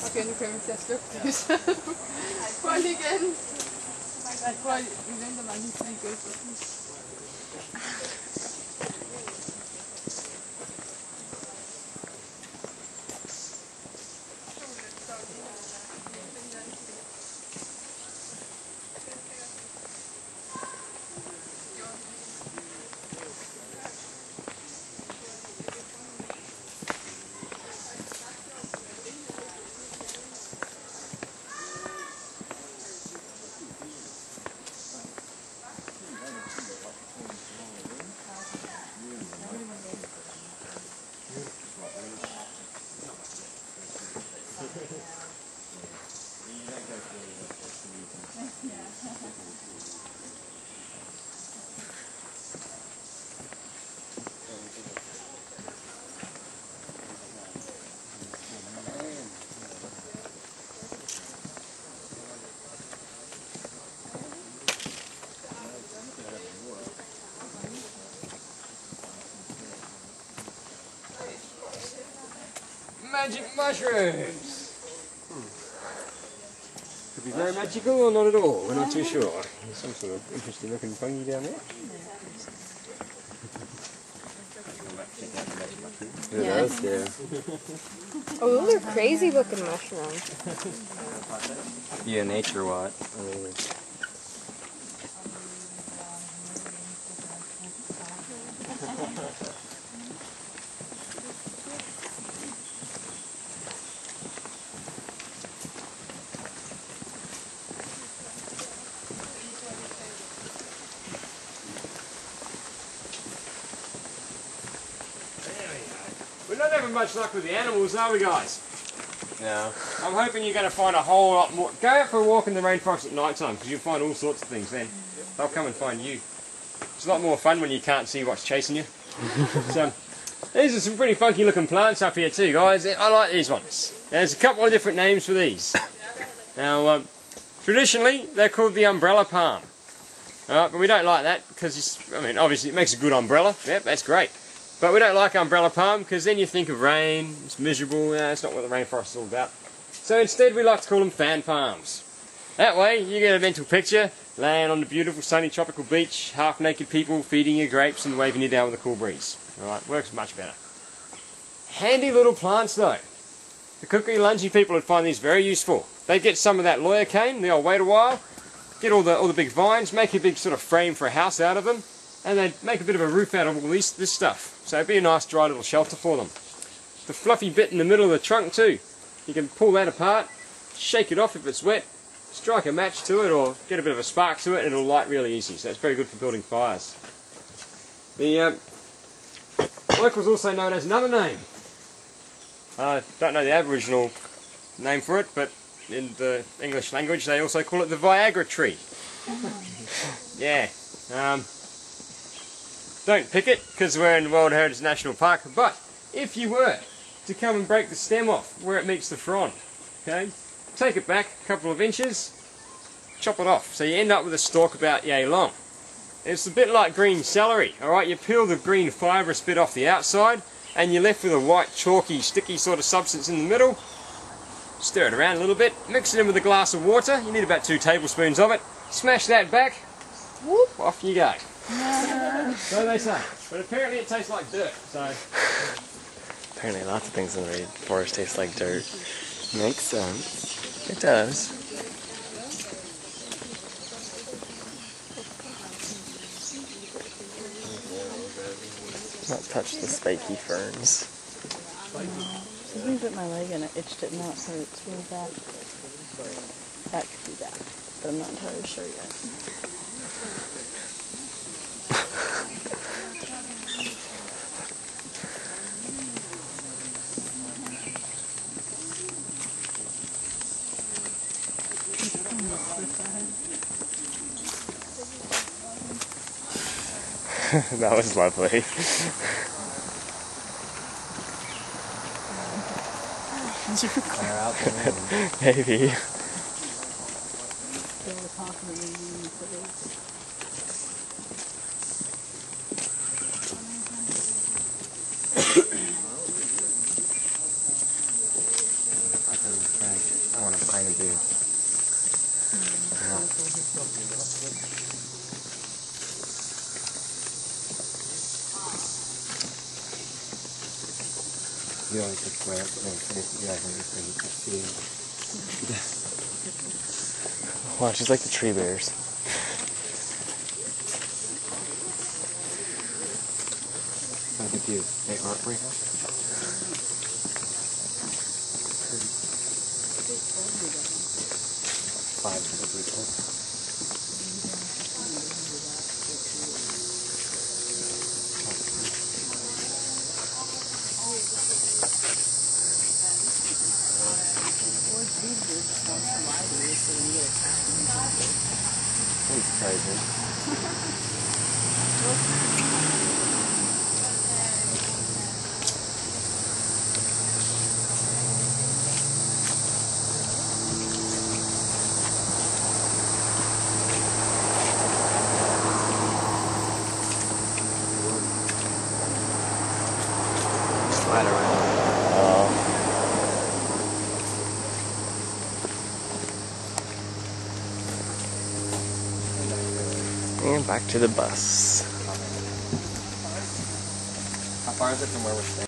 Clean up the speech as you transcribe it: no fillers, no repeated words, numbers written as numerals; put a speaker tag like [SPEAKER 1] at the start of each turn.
[SPEAKER 1] Okay, nu kan vi tage støvflis. Prøv lige igen. Prøv lige, vi venter mig lige til gulvet.
[SPEAKER 2] Magic mushrooms! Could be very magical or not at all, we're not too sure. There's some sort of interesting looking fungi down there. It does, yeah.
[SPEAKER 3] Oh, those are crazy looking mushrooms.
[SPEAKER 2] Yeah, nature what?
[SPEAKER 4] We're not having much luck with the animals, are we, guys?
[SPEAKER 2] No.
[SPEAKER 4] I'm hoping you're going to find a whole lot more. Go out for a walk in the rainforest at night time, because you'll find all sorts of things then. They'll come and find you. It's a lot more fun when you can't see what's chasing you. So, these are some pretty funky looking plants up here too, guys. I like these ones. There's a couple of different names for these. Now, traditionally, they're called the umbrella palm. But we don't like that, because, I mean, obviously it makes a good umbrella. Yep, that's great. But we don't like umbrella palm because then you think of rain, it's miserable, that's not what the rainforest is all about. So instead we like to call them fan palms. That way you get a mental picture, laying on the beautiful sunny tropical beach, half naked people feeding you grapes and waving you down with a cool breeze. Alright, works much better. Handy little plants though. The cookery lungy people would find these very useful. They'd get some of that lawyer cane, the old wait a while, get all the big vines, make a big sort of frame for a house out of them, and they'd make a bit of a roof out of all this stuff. So it'd be a nice dry little shelter for them. The fluffy bit in the middle of the trunk too. You can pull that apart, shake it off if it's wet, strike a match to it or get a bit of a spark to it and it'll light really easy. So it's very good for building fires. The work was also known as another name. I don't know the Aboriginal name for it, but in the English language they also call it the Viagra tree. Yeah. Don't pick it because we're in the World Heritage National Park, but if you were to come and break the stem off where it meets the frond, okay, take it back a couple of inches, chop it off, so you end up with a stalk about yay long. It's a bit like green celery, alright, you peel the green fibrous bit off the outside and you're left with a white chalky sticky sort of substance in the middle. Stir it around a little bit, mix it in with a glass of water, you need about 2 tablespoons of it, smash that back, whoop, off you go. So they say, but apparently it tastes like dirt, so...
[SPEAKER 2] Apparently lots of things in the rainforest taste like dirt. Makes sense. It does. Not touch the spiky ferns.
[SPEAKER 5] Something bit my leg and it itched it and now it hurts really bad. That could be bad, but I'm not entirely sure yet.
[SPEAKER 2] That was lovely. Maybe. I want to find a dude. You always just wear it and finish the dragon just so you can see it. Wow, she's like the tree bears. I think they aren't right now. Five for the weekend. He's crazy. Slide around. Oh. And back to the bus. How far is it from where we're staying?